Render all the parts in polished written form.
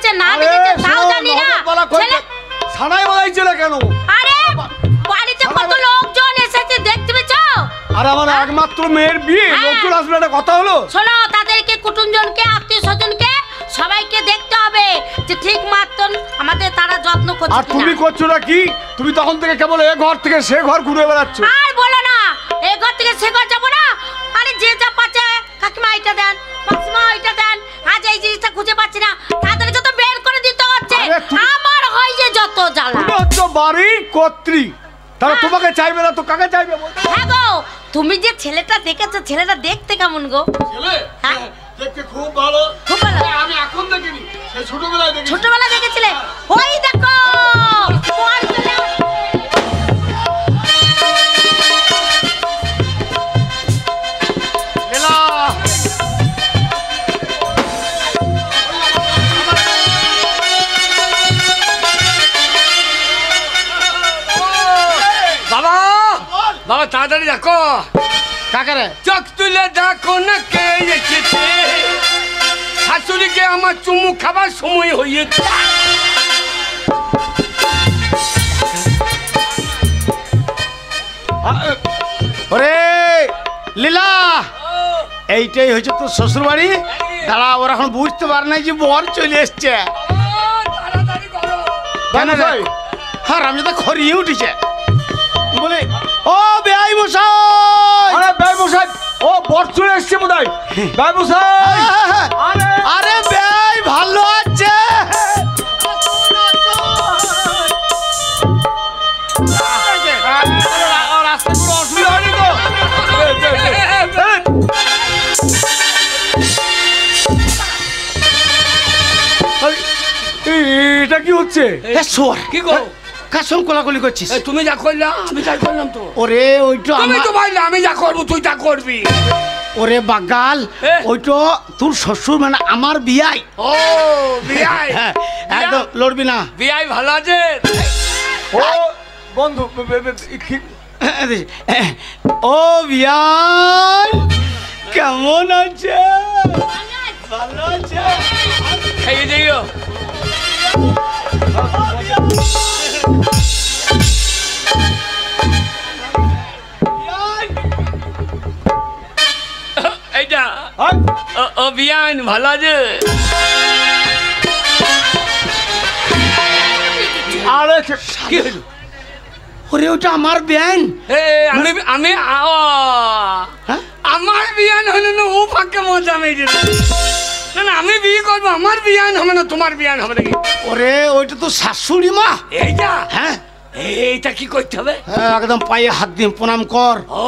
দেখেছে না দেখেছে তাও জানি না। ছানাই বলাইছিল কেন? আরে বাড়িতে কত লোকজন এসেছে দেখতে পেছো? আর আমার একমাত্র মেয়ের বিয়ে, লোকজন আসবে একটা কথা হলো। শোনো, তাদেরকে কুটুমজনকে আত্মীয় স্বজনকে সবাইকে দেখতে হবে যে ঠিক মতন আমাদের তারা যত্ন করছে। আর তুমি করছো না কি? তুমি তখন থেকে কেবল এ ঘর থেকে সে ঘর ঘুরে বেড়াচ্ছ। আর বলো না, এই ঘর থেকে সে ঘর যাবো না। আরে যে যা পাচ্ছে, কাকিমা এটা দেন, মাসিমা এটা দেন, আজ এই জিনিসটা খুঁজে পাচ্ছি না, তাদেরকে তো বের করে দিতে হচ্ছে। আমার হয় যে যত জ্বালা। তুমি হচ্ছে বাড়ির কর্ত্রী, তারা তোমাকে চাইবে না তো কাকে চাইবে? হ্যাঁ গো, তুমি যে ছেলেটা দেখেছো, ছেলেটা দেখতে কেমন গো? ছেলে হ্যাঁ দেখতে খুব ভালো। খুব ভালো। আমি এখন দেখিনি, সেই ছোটবেলায় দেখেছি। ছোটবেলা দেখেছিলে? ওই দেখো বর চলে লীলা, বাবা বাবা তাড়াতাড়ি দেখো। কাকারে চোখ তুলে দেখো না কে এসেছে। শাশুড়িকে আমার চুমু খাবার সময় হয়েছে। ওরে লীলা, এইটাই হচ্ছে তোর শ্বশুর বাড়ি। দাঁড়া, ওরা এখন বুঝতে পারে নাই যে বর চলে এসছে। তাড়াতাড়ি করো। হ্যাঁ, আমি তো খরিয়ে উঠেছে বলে, ও বেআই মশাই। আরে বেআই মশাই, ও বর চলে এসছে বোধহয়। বেআই মশাই, আরে বেআই ভালো আছে? অসুবিধা হয়নি তো? এটা কি হচ্ছে? কি গো? কার সঙ্গে কোলাকুলি করছিস? তুমি যা করলাম আমি তাই করলাম তো। ওরে ওইটা তুমি তো বললে আমি যা করবো তুই তা করবি। ওরে বাগাল, ওইটা তোর শ্বশুর মানে আমার বিয়াই। ও বিয়াই, একদম লড়বি না। বিয়াই ভালো আছে? ও বন্ধু, ও বিয়াই কেমন আছে? ভালো আছে? খাইয়ে দিও। এইটা ও বিয়ান ভালো আছে? আরে কি হলো? ওরে ওটা আমার বিয়ান। আমি আমি আমার বিয়ান হলো না, ও ফাঁকে মজা মেরে। না না, আমি বিয়ে করবো, আমার বিয়ান হবে না, তোমার বিয়ান হবে নাকি? ওরে ওইটা তো শাশুড়ি মা। এইটা? হ্যাঁ। এইটা কি করতে হবে? একদম পায়ে হাত দিয়ে প্রণাম কর। ও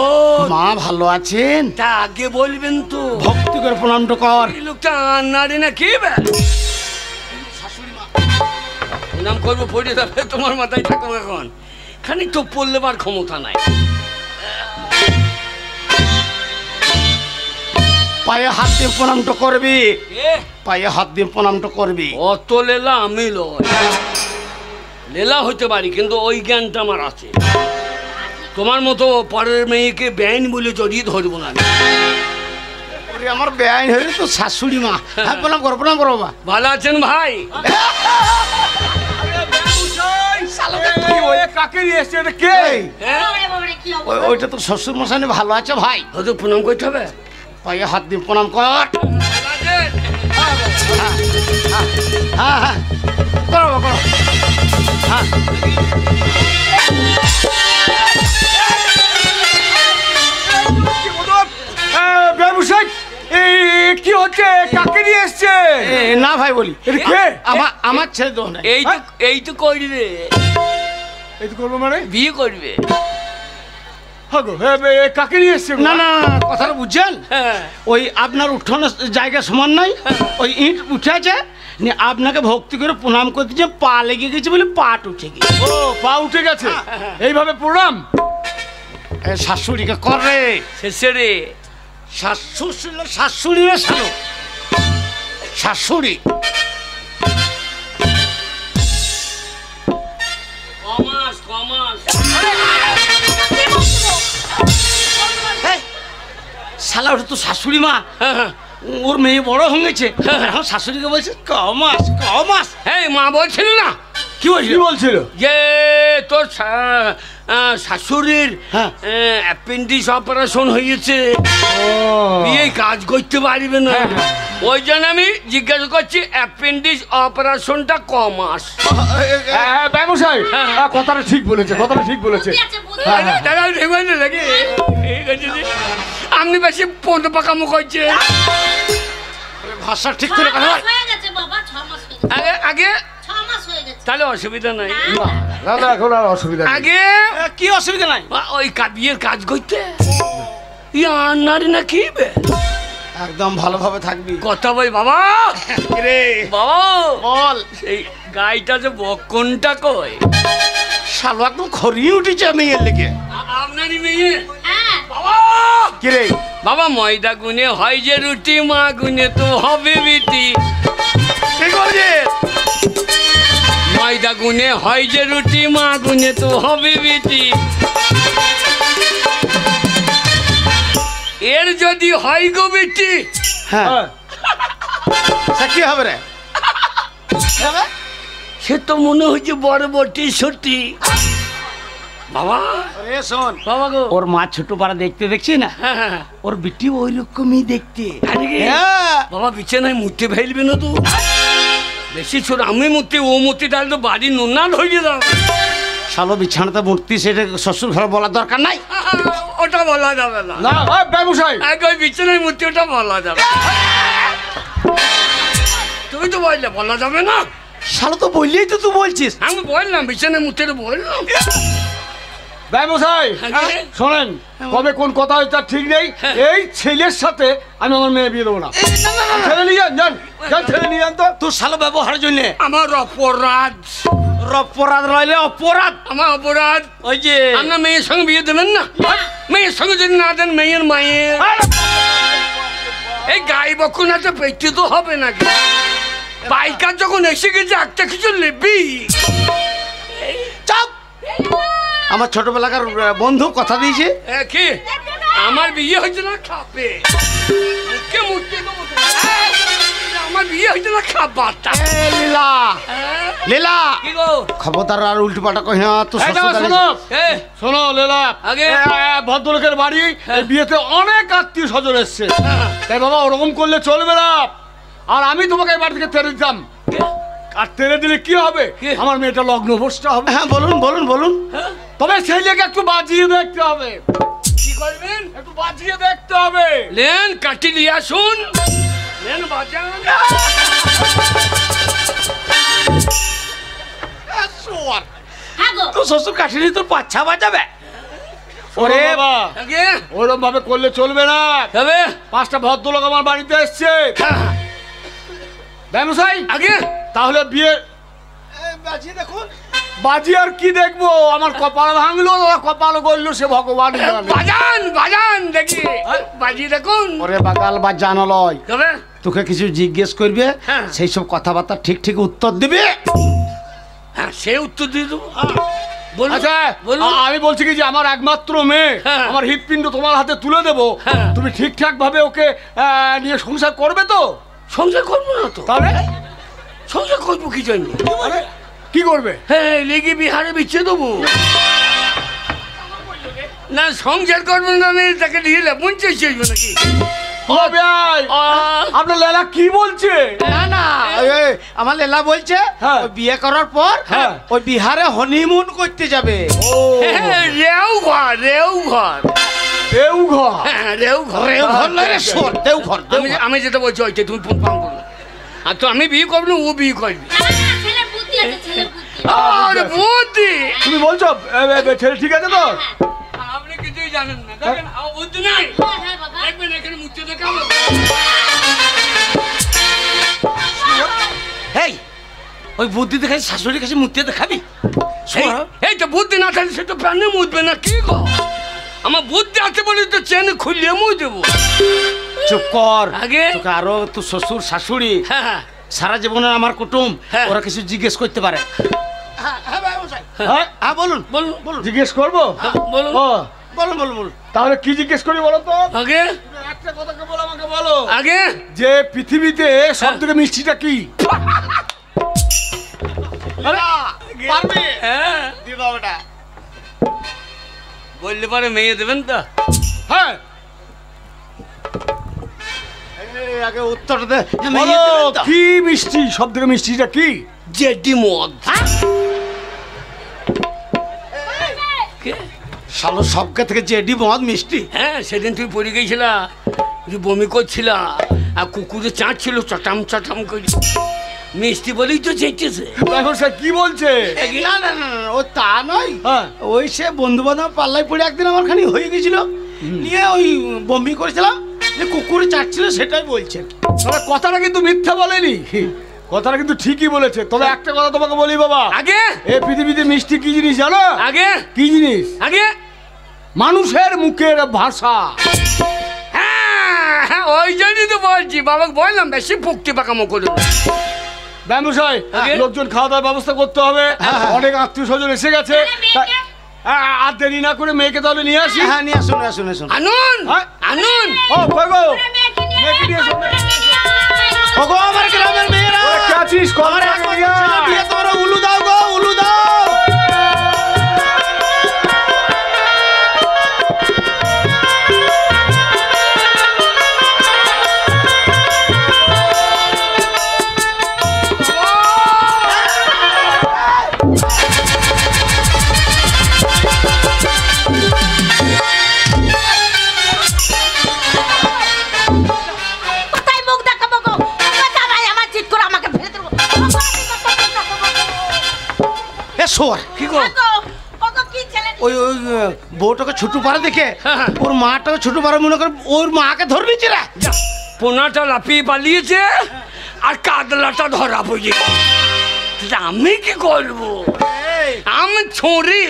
মা ভালো আছেন? তা আগে বলবেন তো। ভক্তি করে প্রণামটা কর। এই লোকটা নারী না কি? প্রণাম করবো, পড়ে যাবে তোমার মাথায় থাকো। এখন খানিক তো পড়লেবার ক্ষমতা নাই। পায়ে হাত দিয়ে প্রণামটা করবি। পায়ে হাত দিয়ে প্রণামটা করবি। অত লেলা আমি লয়, লেলা হতে পারি কিন্তু ওই জ্ঞানটা আমার আছে। তোমার মতো পরের মেয়েকে বেআইন বলে জড়িয়ে ধরবো না। আমার বেআইন হয়ে তো শাশুড়ি মা। প্রণাম করো, প্রণাম করো বাবা। ভালো আছেন ভাই? কাকে নিয়ে এসছে? এটা কে? ওইটা তো শ্বশুর মশাই। ভালো আছে ভাই? হয়তো প্রণাম করতে হবে। পায়ে হাত দিয়ে প্রণাম কর। হ্যাঁ হ্যাঁ করো করো। হ্যাঁ ব্যবসায় কি হচ্ছে? কাকে নিয়ে এসছে? না ভাই বলি, কে? আমার ছেলে তো এই তো করবে। এই তো করবো মানে বিয়ে করবে। কাকে নিয়ে এসছে? না না, কথাটা বুঝছেন? ওই আপনার উঠোনের জায়গা সমান নাই, ওই ইট উঠে আছে, আপনাকে ভক্তি করে প্রণাম করতে যে পা লেগে গেছে বলে পাট উঠে গেছে। ও পা উঠে গেছে, এইভাবে প্রণাম শাশুড়িকে করে। শেষে রে শাশুড়ি রে শালো শাশুড়ি। শালা ওটা তো শাশুড়ি মা। ওর মেয়ে বড় হয়েছে, এখন শাশুড়িকে বলছে কমাস কমাস। এই মা বলছিল না কি বলছি বলছিল? যে তোর শাশুড়ির হ্যাঁ। অ্যাপেন্ডিক্স অপারেশন হয়েছে, বিয়ে কাজ করতে পারবে না। ওই জন্য আমি জিজ্ঞাসা করছি অ্যাপেন্ডিক্স অপারেশনটা কমাস। হ্যাঁ ব্যবসায়ী কথাটা ঠিক বলেছে, কথাটা ঠিক বলেছে। বুদ্ধি আছে, বুদ্ধি হ্যাঁ, আছে। হ্যাঁ। দাদা রেবাইলে লাগে ঠিক আছে জি। আপনি বেশি পদ পাকামো করছেন। ভাষা ঠিক 6 করে কথা মাস বল। হয়ে গেছে বাবা, 6 মাস হয়ে গেছে। আগে আগে 6 মাস হয়ে গেছে। তাহলে অসুবিধা নাই। না না এখন আর অসুবিধা নেই। আগে কি অসুবিধা নাই, ওই বিয়ের কাজ করতে ইয়ার নারী না কি বে? একদম ভালোভাবে থাকবি। কথা বল বাবা। রে বাবা বল। সেই গাইটা যে বকনটা কই? শালো একদম খরিয়ে উঠেছে মেয়ের লেগে। আপনারই মেয়ে হ্যাঁ, বাবা। কি রে বাবা ময়দা গুনে হয় যে রুটি, মা গুনে তো হবে বিটি। কি করছে? ময়দা গুনে হয় যে রুটি, মা গুনে তো হবে বিটি। এর যদি হয় গো বিটি, হ্যাঁ সে কি হবে রে? সে তো মনে হচ্ছে বরবটি সটি। বাবা আরে শোন, বাবা গো। ওর মা ছোট পাড়া দেখতে দেখছি না, হ্যাঁ, হ্যাঁ, ওর বিটি ওই রকমই দেখতে। জানি কি? হ্যাঁ। বাবা বিছানায় মুতে ফেলবে না তো? বেশি ছোট আমি মুতে, ও মুতে, তাহলে তো বাড়ি নোনাল হয়ে যাবে। শালো বিছানাতে মূর্তি, সেটা শ্বশুর ঘরে বলার দরকার নাই। ওটা বলা যাবে না। না ব্যবসায়ী আগে ওই বিছানায় মুতে ওটা বলা যাবে। তুমি তো বললে বলা যাবে না। শালো তো বললেই তো তুই বলছিস। আমি বললাম বিছানায় মুতে বললাম। ব্যবসায়ী হ্যাঁ। শোনেন, কবে কোন কথা হয় তার ঠিক নেই। হ্যাঁ। এই ছেলের সাথে আমি আমার মেয়ে বিয়ে দেবো না। ছেলে নিয়ে যান, যান যান, ছেলে নিয়ে যান তো। তোর শালো ব্যবহারের জন্য আমার অপরাধ, অপরাধ রইলে অপরাধ। আমার অপরাধ। ওই যে আপনার মেয়ের সঙ্গে বিয়ে দেবেন না? মেয়ের সঙ্গে যদি না দেন, মেয়ের মায়ের এই গাই বকুনাতে পেতে তো হবে নাকি? পাইকার যখন এসে গেছে একটা কিছু নেবি। চাপ। আমার ছোটবেলাকার বন্ধু কথা দিয়েছে। কি আমার বিয়ে হয়েছে না খাবে? মুখে মুখে দেবো তো। আমার বিয়ে হয়েছে না খাবারটা। লীলা লীলা কি গো? খবরদার আর উল্টো পাল্টা কই না তো। এই দাও, শোনো এ, শোনো লেলা, আগে। ভদ্রলোকের বাড়ি, এই বিয়েতে অনেক আত্মীয় স্বজন এসছে। হ্যাঁ। তাই বাবা ওরকম করলে চলবে না। আর আমি তোমাকে এই বাড়ি থেকে তেড়ে দিতাম। আর তেড়ে দিলে কি হবে? কি? আমার মেয়েটা লগ্ন ভ্রষ্টা হবে। হ্যাঁ বলুন বলুন বলুন। তবে ছেলেকে একটু বাজিয়ে দেখতে হবে। কি করবেন? একটু বাজিয়ে দেখতে হবে। লেন কাটি লিয়ে আসুন। লেন বাজান। হ্যাঁ গো। তো শ্বশুর কাঠিনি তোর পাচ্ছা বাজাবে। ওরে ওরে বাবা, আগে ওরকম ভাবে করলে চলবে না। তবে 5টা ভদ্রলোক আমার বাড়িতে এসছে। ব্যবসায়ী আগে তাহলে বিয়ে বাজিয়ে দেখুন। বাজি আর কি দেখবো? আমার কপাল ভাঙলো, কপাল গড়লো, সে ভগবান জানে। বাজান বাজান দেখি বাজি দেখুন। ওরে বাগাল বা জানালয়, তবে তোকে কিছু জিজ্ঞেস করবে, হ্যাঁ। সেই সব কথাবার্তা ঠিক ঠিক উত্তর দিবে। হ্যাঁ সে উত্তর দিয়ে দেবো। বলুন আচ্ছা বলুন। আমি বলছি কি যে আমার একমাত্র মেয়ে, হ্যাঁ। আমার হৃৎপিণ্ড তোমার হাতে তুলে দেবো। হ্যাঁ। তুমি ঠিকঠাক ভাবে ওকে নিয়ে সংসার করবে তো? সংসার করবো না তো? তাহলে সংসার করবো কি জন্য? আরে, কি করবে? হ্যাঁ লেগে বিহারে বিচ্ছে দেবো না। সংসার করবো না, আমি তাকে নিয়ে লেবন চেয়েছি নাকি? ও ভাই, আপনার লেলা কি বলছে? না না, এই, আমার লেলা বলছে হ্যাঁ। ওই বিয়ে করার পর হ্যাঁ। ওই বিহারে হনিমুন করতে যাবে। ও রেউ ঘর, রেউ ঘর। দেওঘর। হ্যাঁ রেউ ঘর। দেওঘর নয় রে, শোন, দেওঘর, আমি দেওঘর। আমি যেটা বলছি ওইটা তুমি ফোন ফান করো। আর তো আমি বিয়ে করবো না, ও বিয়ে করবি। না, না, ছেলের বুদ্ধি আছে, ছেলের বুদ্ধি। আরে বুদ্ধি। তুমি বলছো ছেলে ঠিক আছে তো? আপনি কিছুই জানেন না, দেখেন আমার বুদ্ধি নাই। হ্যাঁ, হ্যাঁ বাবা। দেখবেন এখানে মুচ্ছে দেখাবো। এই ওই বুদ্ধি দেখে শাশুড়ির কাছে মুতে দেখাবি? এই তো বুদ্ধি না থাকলে সে তো প্যানে মুদবে না। কি গো, আমার বুদ্ধি আছে বলে তো চেন খুলিয়ে মুই দেবো। চুপ কর। আগে? তোকে আরো তোর শ্বশুর শাশুড়ি হ্যাঁ সারা জীবনের আমার কুটুম, হ্যাঁ। ওরা কিছু জিজ্ঞেস করতে পারে। হ্যাঁ হ্যাঁ বলুন বলুন বলুন জিজ্ঞেস করবো? বলুন ও বলুন বলুন বলুন। তাহলে কি জিজ্ঞেস করি বলো তো? আগে একটা কথা কেবল আমাকে বলো আগে যে পৃথিবীতে সব থেকে মিষ্টিটা কি? পারবে হ্যাঁ দিবা ওটা বললে পারে মেয়ে দেবেন তো? হ্যাঁ এই আগে উত্তর দে বলো কি মিষ্টি, সব থেকে মিষ্টিটা কি? জেডি মদ। কে? শালো সবকে থেকে জেডি মদ মিষ্টি। হ্যাঁ সেদিন তুই পড়ে গেছিলা, বমি করছিলা আর কুকুরে চাটছিল চটাম চটাম করে, মিষ্টি বলেই তো চেটেছে। এখন সে কি বলছে? না না না না, ও তা নয়। হ্যাঁ। ওই সে বন্ধু বান্ধব পাল্লায় পড়ে একদিন আমার খানি হয়ে গেছিল, নিয়ে ওই বমি করেছিলাম যে কুকুরে চাটছিল সেটাই বলছে। তবে কথাটা কিন্তু মিথ্যা বলেনি, কথাটা কিন্তু ঠিকই বলেছে। তবে একটা কথা তোমাকে বলি বাবা, আগে এই পৃথিবীতে মিষ্টি কি জিনিস জানো? আগে কি জিনিস? আগে মানুষের মুখের ভাষা। হ্যাঁ ওই জন্যই তো বলছি, বাবাকে বললাম বেশি পুক্তি পাকামো করো। ব্যবসায় আগে? লোকজন খাওয়া দাওয়ার ব্যবস্থা করতে হবে, অনেক আত্মীয় স্বজন এসে গেছে। তাই- আর দেরি না করে মেয়েকে তাহলে নিয়ে আসি। হ্যাঁ নিয়ে আসুন আসুন আসুন। আনুন হ্যাঁ? আনুন। ও কই গো? মেয়েকে নিয়ে মেয়েকে নিয়ে এসো। ওগো আমার গ্রামের মেয়েরা, ওরে কে আছিস? কখন আমার আগে একমাত্র নিয়ে আয়। ছেলে বিয়ে, তোমরা উলু দাও গো, উলু দাও। কোথায় মুখ দেখাবো গো? জামাই আমার চিৎ করে আমাকে ফেলে দেবো। এ শোর কি গো? ওগো কি ছেলে? ওই ওই বউটাকে ছোট পাড়া দেখে হ্যাঁ। ওর মাটাকে ছোট পাড়া মনে করে ওর মাকে ধরে নিচ্ছে রে। পোনাটা লাফিয়ে পালিয়েছে আর কাদলাটা ধরা পড়ে গেছে। আমি কি করবো? আমি ছড়ি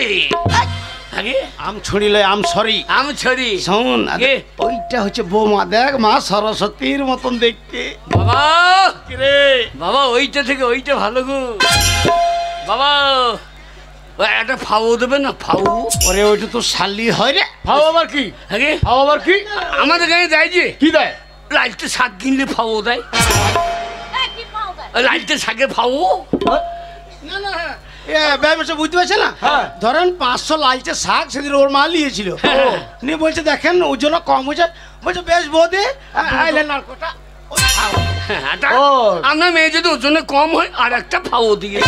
আগে আম ছড়িলে আম সরি। আমি ছড়ি শোন কে? ওইটা হচ্ছে বৌমা, দেখ মা সরস্বতীর মতন দেখতে। বাবা রে বাবা ওইটা থেকে ওইটা ভালো গো বাবা। ওই একটা ফাউ দেবে না, ফাউ? ওরে ওইটা তো শালি হয় রে। ফাও আবার কি? আগে ফাও আবার কি? আমাদের গায়ে দেয় যে কি দেয়? লাইটে শাক কিনলে ফাউ দেয়, কি পাও গো? লাইটে শাকে ফাউ। না না ব্যবসা বুঝতে পারছে না। হ্যাঁ। ধরেন 500 লালচে শাক সেদিন ওর মা নিয়েছিল, হ্যাঁ। নিয়ে বলছে দেখেন ওজন কম হয়েছে, বলছে বেশ বৌদি আইলে নারকোটা ওই খাও। ও। আপনার মেয়ে যদি ওজনে কম হয় আর একটা ফাউ দিয়ে।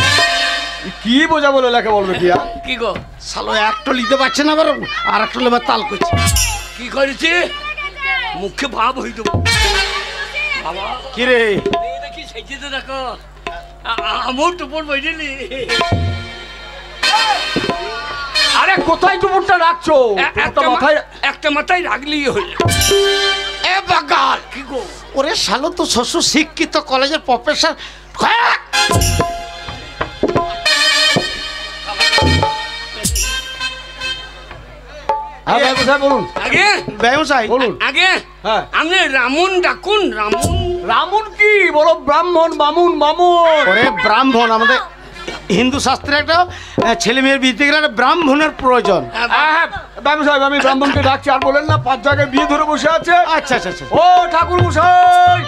কি বোঝা বলে লেখা বলবে কি আর? কি গো? শালো একটা নিতে পারছে না, আবার আর একটা লেবার তাল করছে। কি করেছে? মুখে ভাব হয়ে দেবো বাবা। কি রে মেয়েটা কি সেজেছে দেখো, আমার টুপর বইলি। আরে কোথায় টুপুরটা রাখছো? টুপুরটা মাথায়। একটা মাথায় রাখলেই হলো। এ বাগাল, কি গো? ওরে শালো তো শ্বশুর শিক্ষিত কলেজের প্রফেসর। হ্যাঁ ভাই কোথায় বলুন? আগে ব্যবসায়ী বলুন। আগে হ্যাঁ। আপনি রামুন ডাকুন, রামুন। রামুন কি বলো? ব্রাহ্মণ বামুন বামুন। ওরে ব্রাহ্মণ, আমাদের হিন্দু শাস্ত্রে একটা ছেলে মেয়ের বিয়েতে গেলে একটা ব্রাহ্মণের প্রয়োজন। হ্যাঁ হ্যাঁ বাবু সাহেব আমি ব্রাহ্মণকে ডাকছি। আর বলেন না 5 জায়গায় বিয়ে ধরে বসে আছে। আচ্ছা আচ্ছা আচ্ছা। ও ঠাকুর মশাই,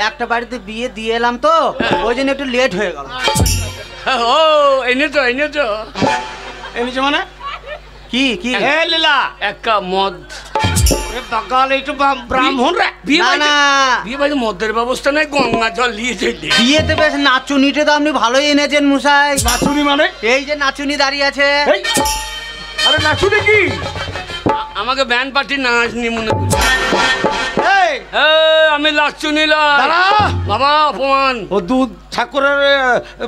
একটা বাড়িতে বিয়ে দিয়ে এলাম তো, ওই জন্য একটু লেট হয়ে গেল। ও এনে তো এনে তো এনেছে মানে কি কি? এ লীলা, এক কাপ মদ। ওরে বাগাল, এই তো ব্রাহ্মণ রে। বিয়ে না বাড়িতে না, বিয়ে বাড়িতে মদের ব্যবস্থা নাই, গঙ্গা জল নিয়ে চলে। বিয়েতে বেশ নাচুনিটা তো আপনি ভালোই এনেছেন মশাই। নাচুনি মানে? এই যে নাচুনি দাঁড়িয়ে আছে। এই, আরে নাচুনি কি? আমাকে ব্যান্ড পার্টি নাচ নি মনে করি। এই আমি লাচ্ছু নিলাম দাঁড়া। বাবা, অপমান। ও দুধ ঠাকুরের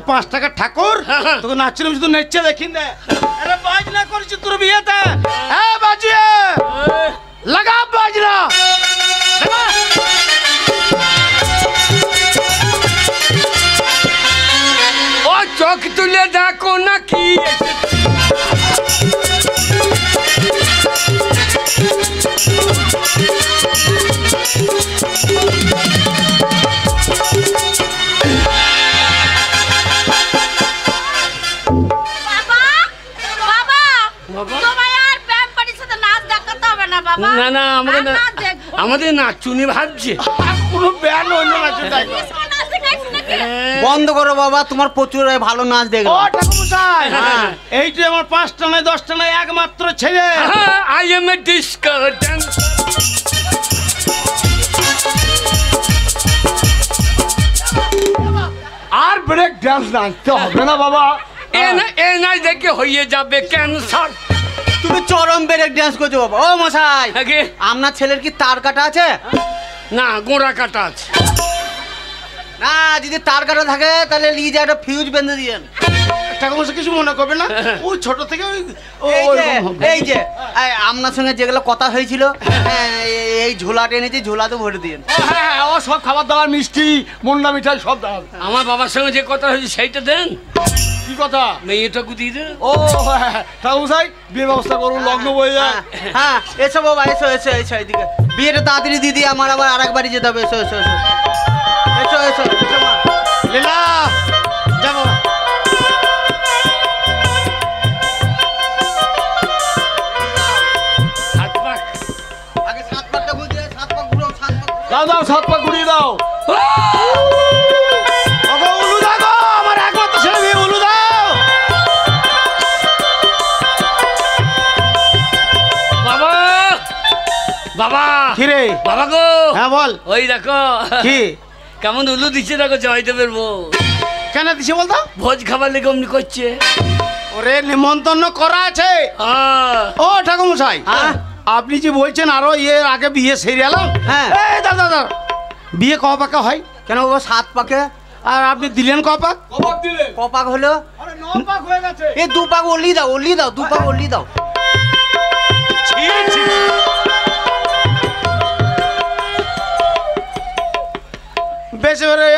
5 টাকার ঠাকুর, হ্যাঁ। তোকে নাচছিলাম শুধু নেচে দেখিন দে। আরে বাজনা করেছিস তোর বিয়েতে? হ্যাঁ বাজিয়ে লাগা বাজনা। ও চোখ তুলে দেখো না কি বাবা তোমায় আর ব্যায়াম পার্টির সাথে নাচ দেখাতে হবে না বাবা। না না আমাদের আর নাচ দেখবো। আমাদের নাচুনি ভাবছে কোনো ব্যান হইল না সেটাই। ইসমা নাচ দেখাইছি নাকি? বন্ধ করো বাবা, তোমার প্রচুর ভালো নাচ ও দেখলাম। ঠাকুরমশাই, হ্যাঁ। এইটা আমার 5টা নয় 10টা নয় একমাত্র ছেলে। I am a disco dancer. আর ব্রেক ডান্স নাচতে হবে না বাবা। এ নাই দেখে হয়ে যাবে ক্যান্সার। তুমি চরম ব্রেক ডান্স করছো বাবা। ও মশাই, আগে আপনার ছেলের কি তার কাটা আছে? না গোড়া কাটা আছে। না, যদি তার কাটা থাকে তাহলে লিজে একটা ফিউজ বেঁধে দিয়েন। ঠাকুরমশাই কিছু মনে করবে না, ও ছোট থেকে এই যে আপনার সঙ্গে যেগুলো কথা হয়েছিল, এই ঝোলা টেনেছি, ঝোলাতে ভরে দিয়েন। হ্যাঁ ও সব খাবার দাবার মিষ্টি মুন্ডা মিঠাই সব দাও। আমার বাবার সঙ্গে যে কথা হয়েছে সেইটা দেন। কি কথা? মেয়েটাকে দিয়ে দেন। ও হ্যাঁ ঠাকুরমশাই বিয়ে ব্যবস্থা করুন, লগ্ন বয়ে যায়। হ্যাঁ, এসো বাবা, এসো এসো এসো এদিকে। বিয়েটা তাড়াতাড়ি দিদি, আমার আবার আরেক বাড়ি যেতে হবে। এসো এসো এসো এসো এসো এসো মা। লীলা যাবো। হাত পাক। আগে 7 পাকটা ঘুরিয়ে, 7 পাক ঘুরাও, 7 পাক। দাও দাও 7 পা ঘুরিয়ে দাও। ওগো উলু দাও গো, আমার একমাত্র ছেলে বিয়ে, উলু দাও। বাবা বাবা কি রে? বাবা গো, হ্যাঁ বল। ওই দেখো কি কেমন উলু দিচ্ছে দেখো জয়দেবের বউ। কেন দিছে বলতো? ভোজ খাবার লেগে অমনি করছে। ওরে নিমন্ত্রণ করা আছে। ও ঠাকুরমশাই, হ্যাঁ? আপনি যে বলছেন আরো আগে বিয়ে সেরে এলাম। হ্যাঁ। এই দাদা বিয়ে ক পাকা হয়? কেন বাবা 7 পাকে? আর আপনি দিলেন ক পাক? কবাব দিলে? ক পাক হলো? আরে 9 পাক হয়ে গেছে। এই 2 পাক ওলি দাও, ওলি দাও, 2 পাক ওলি দাও। বেশ, এবারে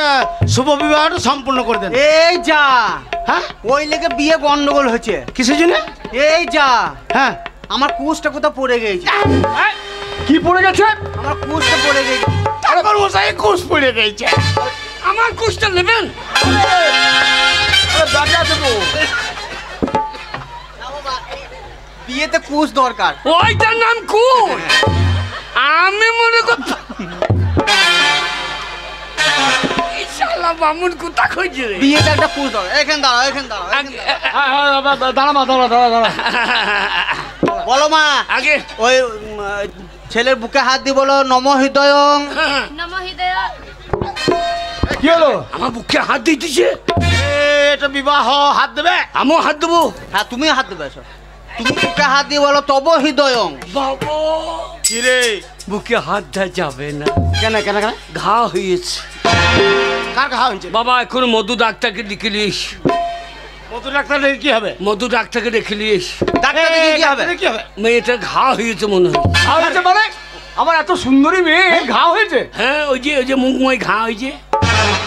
শুভ বিবাহটা সম্পূর্ণ করে দেন। এই যা, হ্যাঁ ওই লেগে বিয়ে গন্ডগোল হচ্ছে। কিসের জন্য? এই যা, হ্যাঁ আমার কুশটা কোথাও পড়ে গেছে। কি পড়ে গেছে? আমার কুশটা পড়ে গেছে। ঠাকুরমশাই কুশ পড়ে গেছে। আমার কুষ্টা নেবেন? আরে ব্যাগে আছে তো। না বাবা, বিয়েতে কুশ দরকার। ওইটার নাম কুশ। আমি মনে করছি শালা বামুন কোথা খুঁজে রে। বিয়েতে একটা কুশ দরকার। এখানে দাঁড়াও, এখানে দাঁড়াও, এখানে দাঁড়াও। হ্যাঁ হ্যাঁ দাঁড়া মা, দাঁড়া দাঁড়া দাঁড়া। বলো মা, আগে ওই ছেলের বুকে হাত দিয়ে বলো নম হৃদয়ং। নমঃ হৃদয়। কি হলো? আমার বুকে হাত দিতেছে। এটা বিবাহ, হাত দেবে? আমিও হাত দেবো। হ্যাঁ, তুমি হাত দেবে। এসো, তুমি বুকে হাত দিয়ে বলো তব হৃদয়ং। বাবা কি রে? বুকে হাত দেওয়া যাবে না, কেন কেন কেন? ঘা হয়েছে। কার ঘা হয়েছে? বাবা এখন মধু ডাক্তারকে ডেকে নিস। মধু ডাক্তার কি হবে? মধু ডাক্তারকে ডেকে নিস। ডাক্তার দেখে কি হবে? কি হবে? মেয়েটার ঘা হয়েছে মনে হয়। ঘা হয়েছে মানে? আমার এত সুন্দরী মেয়ে ঘা হয়েছে? হ্যাঁ ওই যে মুখময় ঘা হয়েছে।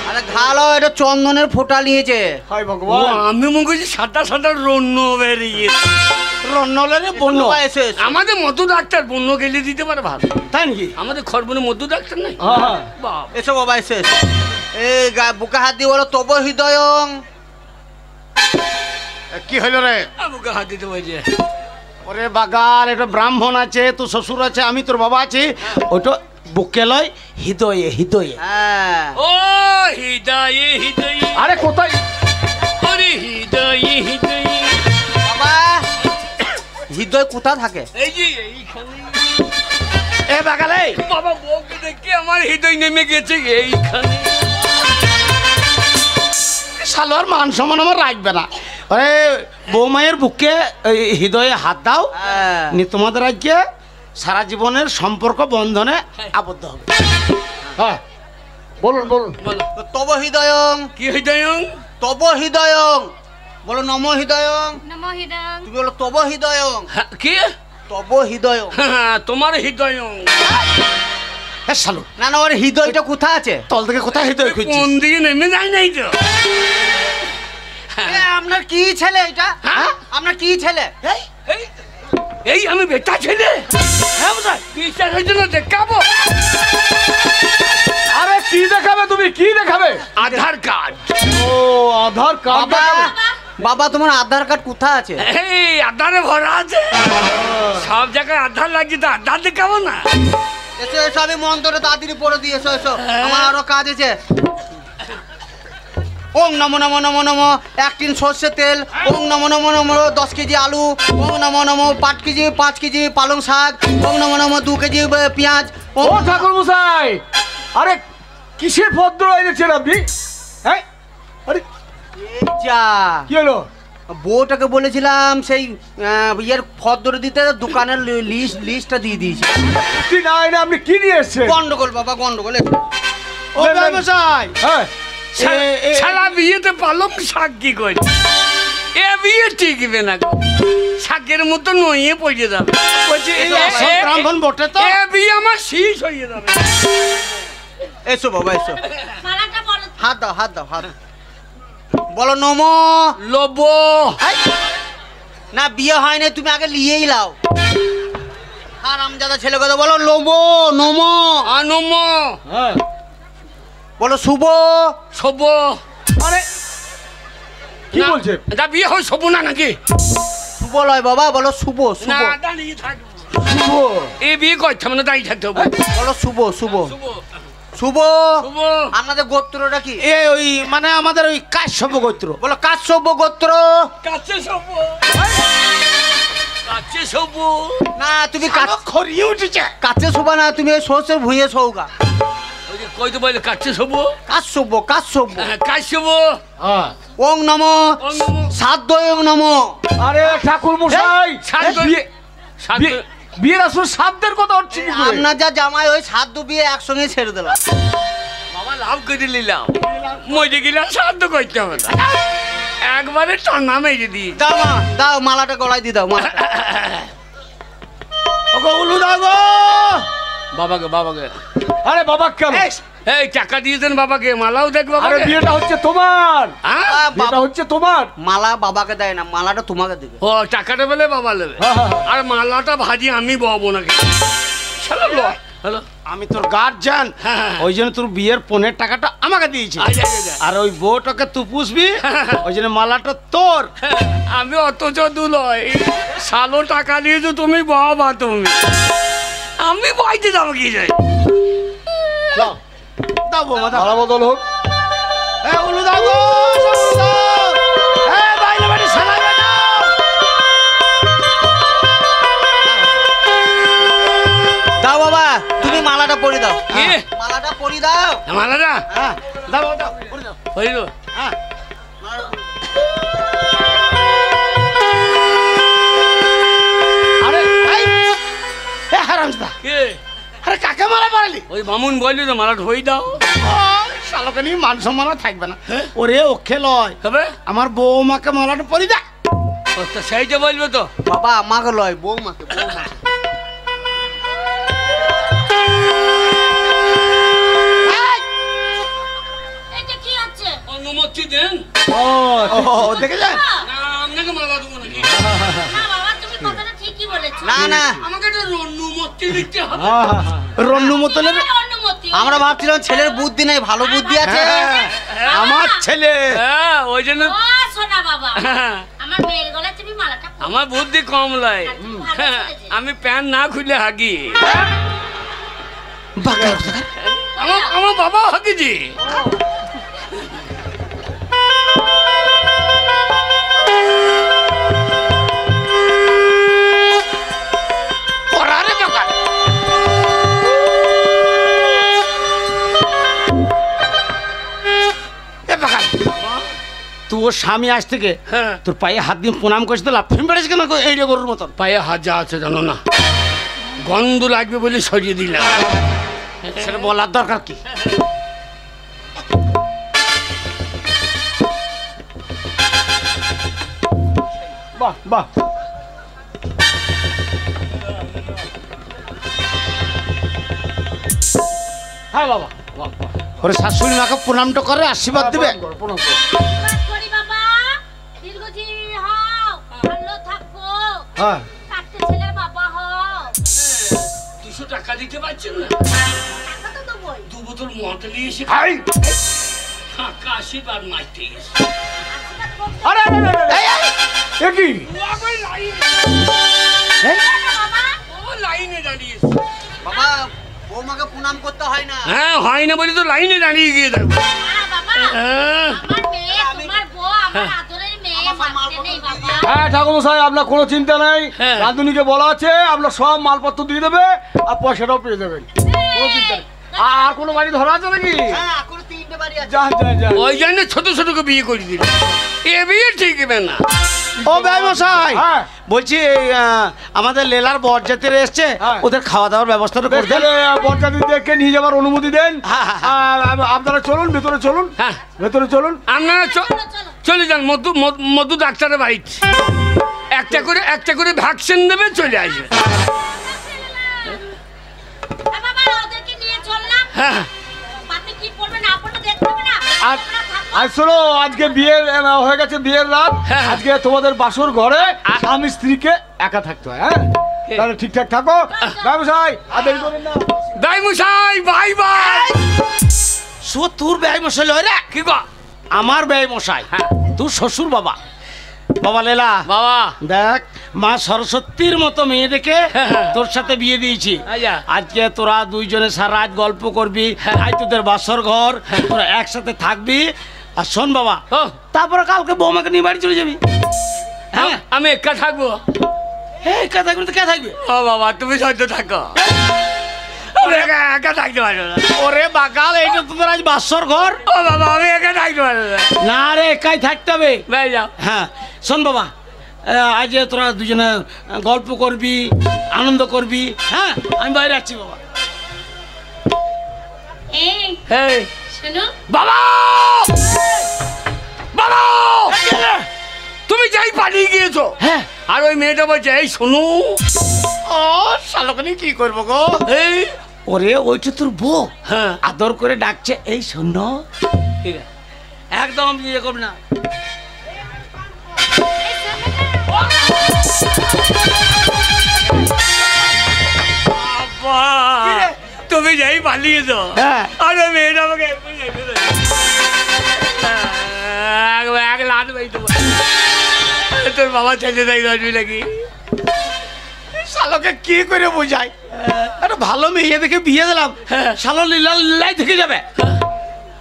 আরে ঘালো, এটা চন্দনের ফোঁটা নিয়েছে। হায় ও ভগবান। আমি মনে করছি সাদা সাদা রন্য বেরিয়ে। রন্নলের বন্য। বাবা, এসো এসো। আমাদের মধু ডাক্তার বন্য গেলে দিতে পারে ভালো। তাই নাকি? আমাদের খড়বনে মধু ডাক্তার নাই। হ্যাঁ হ্যাঁ। বাবা এসো বাবা, এসো এসো। এই বুকে হাত দিয়ে বলো তব হৃদয়ং। কি হইল রে? বুকে হাত দিতে বলছে। ওরে বাগার, এটা ব্রাহ্মণ আছে, তোর শ্বশুর আছে, আমি তোর বাবা আছি। ওটা বুকে লয়, হৃদয়ে হৃদয়ে। হ্যাঁ, ও হৃদয়ে হৃদয়ে, আরে কোথায়? ওরে হৃদয়ে হৃদয়ে। বাবা হৃদয় কোথা থাকে? এই যে এইখানে। এ বাগালে, বাবা বউকে দেখে আমার হৃদয় নেমে গেছে এইখানে। শালোর মান সম্মান আমার রাখবে না। আরে বৌমায়ের বুকে হৃদয়ে হাত দাও, হ্যাঁ। নি তোমাদের আজকে সারা জীবনের সম্পর্ক বন্ধনে আবদ্ধ হবে। হ্যাঁ বলুন বলুন। বলো তব হৃদয়ং, কি হৃদয়? তব হৃদয়ং। বলো নম হৃদয়ং। নমঃ হৃদয়। তুমি বলো তব হৃদয়ং। কি? তব হৃদয়ং। হ্যাঁ, তোমার হৃদয় হ্যাঁ শালো, না না, ওর হৃদয়টা কোথায় আছে? তল থেকে কোথায় হৃদয় খুঁজছিস? কোন দিকে নেমে যায় নাই তো। এ, আপনার কি ছেলে এটা? হ্যাঁ? আপনার কি ছেলে? এই এই আমি বেটা ছেলে। হ্যাঁ মশাই, বিচারের জন্য দেখাবো। আরে কি দেখাবে তুমি? কি দেখাবে? আধার কার্ড। ও আধার কার্ড বাবা, দেখাবে? বাবা তোমার আধার কার্ড কোথায় আছে? এই আধারে ভরা আছে, সব জায়গায় আধার লাগছে, তো আধার দেখাবো না? এসো এসো, আমি মন্ত্রটা তাড়াতাড়ি পড়ে দিয়ে এসো এসো, আমার আরো কাজ আছে। ওং নমো নমো নমো নমো 1 টিন সর্ষের তেল, ওং নমো নমো নমো 10 কেজি আলু, ওং নমো নমো 5 কেজি পালং শাক, ওং নমো নমো 2 কেজি পেঁয়াজ। ও ঠাকুর মশাই, আরে কিসের ভদ্র এনেছেন আপনি? হ্যাঁ, আরে এই যা, কি হলো? বউটাকে বলেছিলাম সেই ইয়ের ফদ্দর দিতে, দোকানের লিস্টটা দিয়ে দিয়েছি। না না, আপনি কি নিয়ে এসেছেন? গন্ডগোল বাবা, গন্ডগোল। ও ব্যবসায় হ্যাঁ, সারা বিয়েতে পালক শাক কি করে? এ বিয়ে টিকবে না গো, শাকের মতো নইয়ে পড়ে যাবে। বলছি এই সব ব্রাহ্মণ বটে তো। এ বিয়ে আমার শেষ হয়ে যাবে। এসো বাবা এসো, মালাটা বলো। হাত দাও হাত দাও হাত। বলো নমো। লোব না বিয়ে হয়নি, তুমি আগে নিয়েই লাও। হারামজাদা ছেলে কথা বলো, লোবো নমো। আনম হ্যাঁ, বলো শুভ। শোব। আরে কি বলছে? এটা বিয়ে হয় শোব না নাকি? শুভ লয় বাবা, বলো শুভ শুভ। না দাঁড়িয়ে থাকবো। শুভ। এই বিয়ে করছে মানে দাঁড়িয়ে থাকতে হবে। বলো শুভ শুভ শুভ শুভ। শুভ। আপনাদের গোত্রটা কি? এ ওই মানে আমাদের ওই কাশ্যপ গোত্র। বলো কাশ্যপ গোত্র। কাছে শোব, কাছে শোব। না তুমি খড়িয়ে উঠেছে। কাছে শোবা না, তুমি এই সর্ষের ভুঁইয়ে শোগা। ওই যে কইতে বলে কাছে শোব, কাশ্যপ কাশ্যপ। কাছে শোব। হ্যাঁ, ওং নমো সাধ্য ওং নমো। আরে ঠাকুর মশাই, সাধ্য বিয়ে- বিয়ে- বিয়ের আসলে সাধ্যের কথা হচ্ছে কি করে? আপনার যা জামাই ওই সাধ্য বিয়ে একসঙ্গে ছেড়ে দিলাম। বাবা লাভ করে নিলাম, মরে গেলাম, সাধ্য করতে হবে না, একবারে টানা মেরে দিই। দাও মা, দাও মালাটা গলায় দিয়ে দাও মালা। ওগো উলু দাও গো। বাবাকে বাবাকে আরে বাবা কেন? এই টাকা দিয়েছেন বাবাকে, মালাও দেখবো। আরে বিয়েটা হচ্ছে তোমার, বিয়েটা হচ্ছে তোমার। মালা বাবাকে দেয় না, মালাটা তোমাকে দেবে। ও টাকাটা বলে বাবা নেবে, আর মালাটা ভাজি আমি বহবো নাকি? হ্যালো, আমি তোর গার্জিয়ান, ওই জন্য তোর বিয়ের পনের টাকাটা আমাকে দিয়েছি। আর ওই বউটাকে তুই পুষবি, ওই জন্য মালাটা তোর। আমি অত যদু লয়, সালো টাকা দিয়েছো তুমি, বাবা তুমি, আমি বাড়িতে যাবো কি যাই? দাও দাও বৌমা দাও। মালা বদল হোক। এ উলু দাও গো, সব উলু দাও। এ বাইরে বাড়ি সালামে দাও। দাও বাবা, তুমি মালাটা পরি দাও। কি? মালাটা পরি দাও। মালাটা হ্যাঁ দাও দাও করে দাও। হইল। হ্যাঁ আরে এই এ হারামজাদা, কে? আরে কাকে মালা পরালি? ওই বামুন বললি তো মালাটা হই দাও। শালাকে নিয়ে মান সম্মান থাকবে না। ওরে ওকে লয়, হবে আমার বৌমাকে মালাটা পরি দা। ও তো সেইটা বলবে তো। বাবা আমাকে লয়, বৌমাকে বৌমাকে। এটা কি হচ্ছে? অনুমতি দেন। ও দেখে যান। না আপনাকে মালা দেবো নাকি? না বাবা, তুমি কথাটা ঠিকই বলেছো। না না, আমাকে একটা অনুমতি দিতে হবে। রন্নু মতলের অনুমতি। আমরা ভাবছিলাম ছেলের বুদ্ধি নেই, ভালো বুদ্ধি আছে। আমার ছেলে। হ্যাঁ ওই জন্য ও সোনা বাবা, আমার মেয়ের গলায় তুমি মালাটা পরিয়ে আমার বুদ্ধি কম লাই। আর তুমি ভালো ছেলে যে। আমি প্যান্ট না খুলে হাগি। বাবা আমার বাবা হাগিজি। পরারে বাবা এ বাবা তোর স্বামী আজ থেকে হ্যাঁ তোর পায়ে হাত দিয়ে প্রণাম করছে তো লাভ বেড়েছে কেন এই রে গরুর মতন? পায়ে হাত যা আছে জানো না, গন্ধ লাগবে বলে সরিয়ে দিলাম। সেটা বলার দরকার কি? বাহ বাহ, হ্যাঁ বাবা, বাহ, বাহ। ওরে শাশুড়ি মাকে প্রণামটা করে আশীর্বাদ দিবে। প্রণাম করো, প্রণাম করো। আশীর্বাদ করি বাবা, দীর্ঘজীবী হও, ভালো থাকো, হ্যাঁ, একটা ছেলের বাবা হও। 200 টাকা দিতে পারছেন না? টাকা তো দেবোই। 2 বোতল মদ নিয়ে এসে হাই, টাকা আশীর্বাদ মাইতে এসে। আশীর্বাদ আরে আরে, আরে, আরে, এ কি লাইনে দাঁড়িয়েছে। বাবা বৌমাকে প্রণাম করতে হয় না। হ্যাঁ হয় না বলে তো লাইনে দাঁড়িয়ে গিয়ে থাকবো। হ্যাঁ ঠাকুরমশাই, আপনার কোনো চিন্তা নেই। হ্যাঁ। রাঁধুনিকে বলা আছে আপনার সব মালপত্র দিয়ে দেবে আর পয়সাটাও পেয়ে যাবেন, কোনো চিন্তা নেই। আর কোনো বাড়ি ধরা আছে নাকি? হ্যাঁ এখনো 3টে বাড়ি আছে। যান যান যান। ওই জন্য ছোট ছোটকে বিয়ে করে দিল, এ বিয়ে ঠিক হবে না। ও ব্যবসায় হ্যাঁ। বলছি আমাদের লেলার বরযাত্রীরা এসছে, হ্যাঁ। ওদের খাওয়া দাওয়ার ব্যবস্থাটা করে দেন। বরযাত্রীদেরকে নিয়ে যাবার অনুমতি দেন। হ্যাঁ, হ্যাঁ, আর আপনারা চলুন, ভেতরে চলুন, হ্যাঁ ভেতরে চলুন। আপনারা চলে যান মধু ডাক্তারের বাড়িতে, একটা করে ভ্যাকসিন দেবে, চলে আসবে। হ্যাঁ আর শোনো, আজকে বিয়ের হয়ে গেছে, বিয়ের রাত। হ্যাঁ। আজকে তোমাদের বাসর ঘরে স্বামী স্ত্রীকে একা থাকতে হয়। হ্যাঁ তাহলে ঠিকঠাক থাকো। ব্যবসায় আর দেরি করেন না। দাই মশাই, বাই বাই। তোর ব্যয় মশাই লয় রে, কি গো? আমার ব্যয় মশাই। হ্যাঁ। তোর শ্বশুর বাবা। বাবা লেলা, বাবা দেখ মা সরস্বতীর মতো মেয়ে দেখে হ্যাঁ। তোর সাথে বিয়ে দিয়েছি। আচ্ছা। আজকে তোরা দুইজনে সারা রাত গল্প করবি, আজ তোদের বাসর ঘর, তোরা একসাথে থাকবি। আর শোন বাবা, ও, তারপরে কালকে বৌমাকে নিয়ে বাড়ি চলে যাবি। হ্যাঁ আমি একা থাকবো। এই কে থাকবি তো কে থাকবে? ও বাবা, তুমি সহ্য থাকো, আমি একা থাকতে পারবো না। ওরে বাকাল, এইটা তোদের আজ বাসর ঘর। ও বাবা, আমি একা থাকতে পারবো না। না রে, একাই থাকতে হবে। ভাই যাও। হ্যাঁ শোন বাবা, আজ তোরা দুজনে গল্প করবি, আনন্দ করবি। হ্যাঁ আমি বাইরে আছি বাবা। এই, বাবা, বাবা, তুমি যাই পালিয়ে গিয়েছো। হ্যাঁ। আর ওই মেয়েটা বলছে, এই শোনো। ও শালকানি কি করবো গো? এই, ওরে ওইটা তোর বউ হ্যাঁ আদর করে ডাকছে, এই শোন। ঠিক আছে। একদম ইয়ে করবি না। বাবা, তুমি যাই পালিয়েছো। হ্যাঁ। আর ওই মেয়েটা আমাকে এক লাখ ভাই তোর বাবা ছেলে তাই আসবি নাকি? শালকে কি করে বোঝাই? একটা ভালো মেয়ে দেখে বিয়ে দিলাম, শালো লীলা লীলাই থেকে যাবে।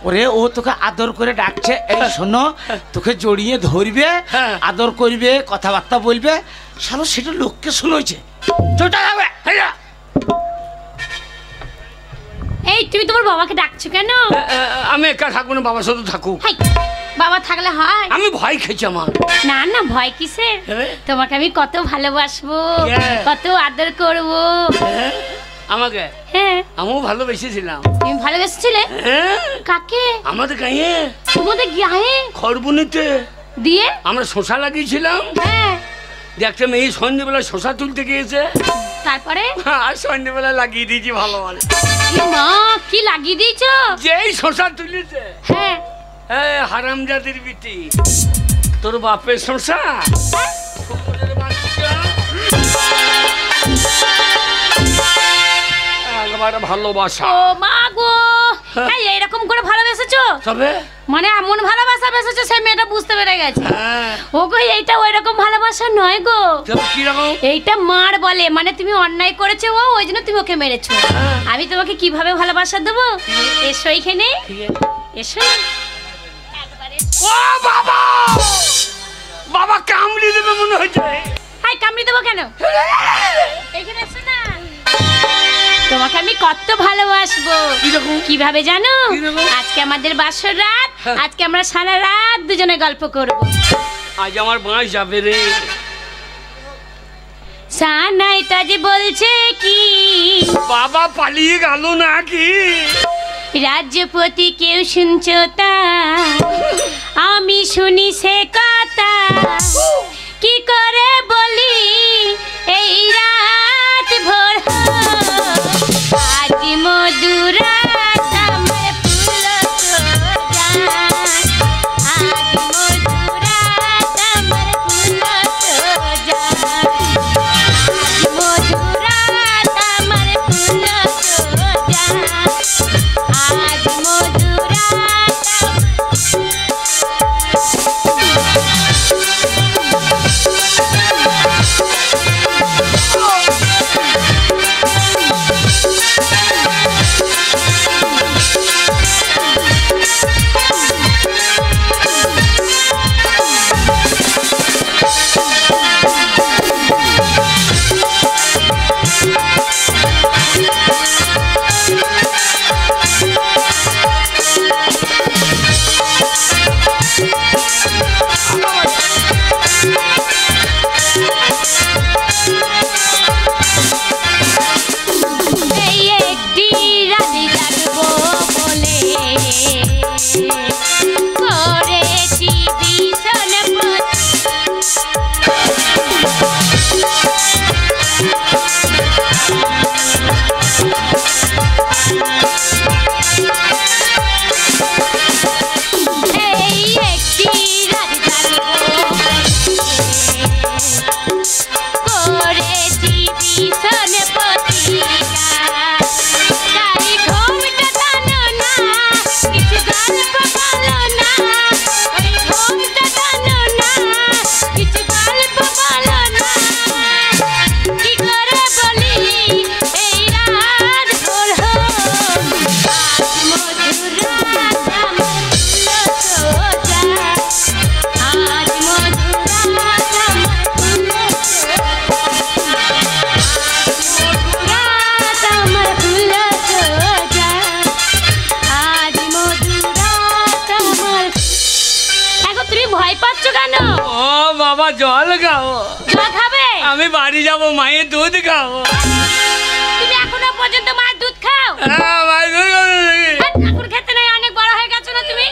ওরে ও তোকে আদর করে ডাকছে, এই শোনো, তোকে জড়িয়ে ধরবে, হ্যাঁ। আদর করবে, কথাবার্তা বলবে। শালো সেটা লোককে শুনেছে, চোটা যাবে। এই তুমি তোমার বাবাকে ডাকছো কেন? আমি একা থাকবো না, বাবার সাথে থাকুক। হাই, বাবা থাকলে হয়? আমি ভয় খেয়েছি আমার। না না, ভয় কিসের? হ্যাঁ। তোমাকে আমি কত ভালোবাসবো, হ্যাঁ। কত আদর করবো। হ্যাঁ, আমাকে হ্যাঁ, আমিও ভালোবেসেছিলাম। তুমি ভালোবেসেছিলে? হ্যাঁ, কাকে? আমাদের গাঁয়ে তোমাদের গায়ে? খড়বনিতে দিয়ে? আমরা শশা লাগিয়েছিলাম। হ্যাঁ, দিয়ে একটা মেয়ে সন্ধ্যেবেলা শশা তুলতে গিয়েছে, তারপরে? আর সন্ধ্যেবেলা লাগিয়ে দিয়েছি ভালো ভালো। এ মা, কি লাগিয়ে দিয়েছো? যেই শশা তুলেছে, হ্যাঁ। হ্যাঁ, হারামজাদির বিটি, তোর বাপের শশা, কুকুরের বাচ্চা, একবার ভালোবাসা। ও মা গো, এই এরকম করে ভালোবেসেছো? তবে মানে এমন ভালোবাসা বেসেছো সেই মেয়েটা বুঝতে পেরে গেছে। হ্যাঁ, ও গো, এইটা ওই রকম ভালোবাসা নয় গো। তবে কিরকম? এইটা মার বলে, মানে তুমি অন্যায় করেছো ও, ওই জন্য তুমি ওকে মেরেছো। আমি তোমাকে কিভাবে ভালোবাসা দেবো? এসো এইখানে, ঠিক আছে। এসো না। ও বাবা, বাবা কামড়ে দেবে মনে হচ্ছে। হাই, কামড়ি দেবো কেন? এইখানে এসো না। তোমাকে আমি কত ভালোবাসবো, কিরকম? কিভাবে জানো? কিরকম? আজকে আমাদের বাসর রাত, হ্যাঁ। আজকে আমরা সারা রাত দুজনে গল্প করব। আজ আমার বাঁশ যাবে রে। সানাইটা যে বলছে কি বাবা পালিয়ে গেল নাকি? রাজ্যপতি কেউ শুনছো তা, আমি শুনি সে কথা, কি করে বলি এই রাত ভোর আজ মধুরাত আমার ফুল আজ মধুরাত আমার ফুল মধুরাত আমার ফুল আজ মধুরাত জল খাবো। জল খাবে? আমি বাড়ি যাব, মায়ের দুধ খাবো। তুমি এখনো পর্যন্ত মায়ের দুধ খাও? হ্যাঁ, মায়ের দুধ খাবো। আর ঠাকুর খেতে নাই, অনেক বড় হয়ে গেছো না তুমি?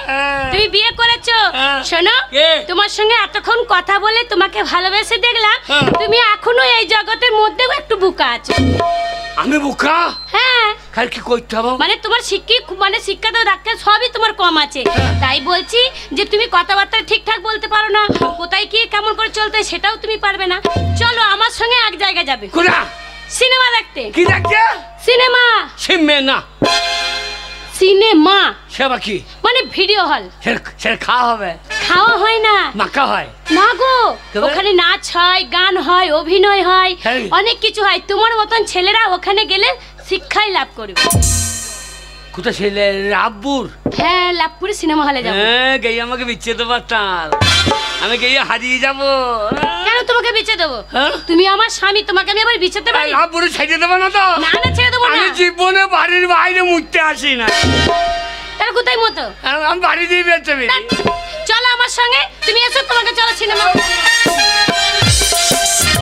তুমি বিয়ে করেছো? শোনো, কে? তোমার সঙ্গে এতক্ষণ কথা বলে তোমাকে ভালোবেসে দেখলাম, তুমি এখনো এই জগতের মধ্যেও একটু বোকা আছো। আমি বোকা? হ্যাঁ, খালি কি করতে হবে? মানে তোমার শিক্ষা তো ডাক্তার সবই তোমার কম আছে। তাই বলছি যে তুমি কথাবার্তা ঠিকঠাক বলতে পারো না, কোথায় কি কেমন করে চলতে হয় সেটাও তুমি পারবে না। চলো আমার সঙ্গে এক জায়গায় যাবে। কোথা? সিনেমা দেখতে। কি দেখতে? সিনেমা। সিমে না, সিনেমা সেবা কি? মানে ভিডিও হল। সে খাওয়া হবে? খাওয়া হয় না, মাখা হয়। না গো, তবে? ওখানে নাচ হয়, গান হয়, অভিনয় হয়, হ্যাঁ। অনেক কিছু হয়। তোমার মতন ছেলেরা ওখানে গেলে শিক্ষাই লাভ করবে। কোথা ছেলে? রাব্বুর? হ্যাঁ, লাভপুরে সিনেমা হলে যাবো। হ্যাঁ, গিয়ে আমাকে বিচ্ছেদ পারতাম, আমি গিয়ে হারিয়ে যাবো। কেন তোমাকে বিছে দেবো? হ্যাঁ? তুমি আমার স্বামী, তোমাকে আমি আবার বিছাতে পারি? রাব্বুরে ছেড়ে দেবো না তো? না না, ছেড়ে দেবো না। আমি জীবনে বাড়ির বাইরে মুততে আসি না। তাহলে কোথায় মতো? আমি বাড়ি দিয়ে বেরোতে পারি। চলো আমার সঙ্গে, তুমি এসো, তোমাকে চলো সিনেমা।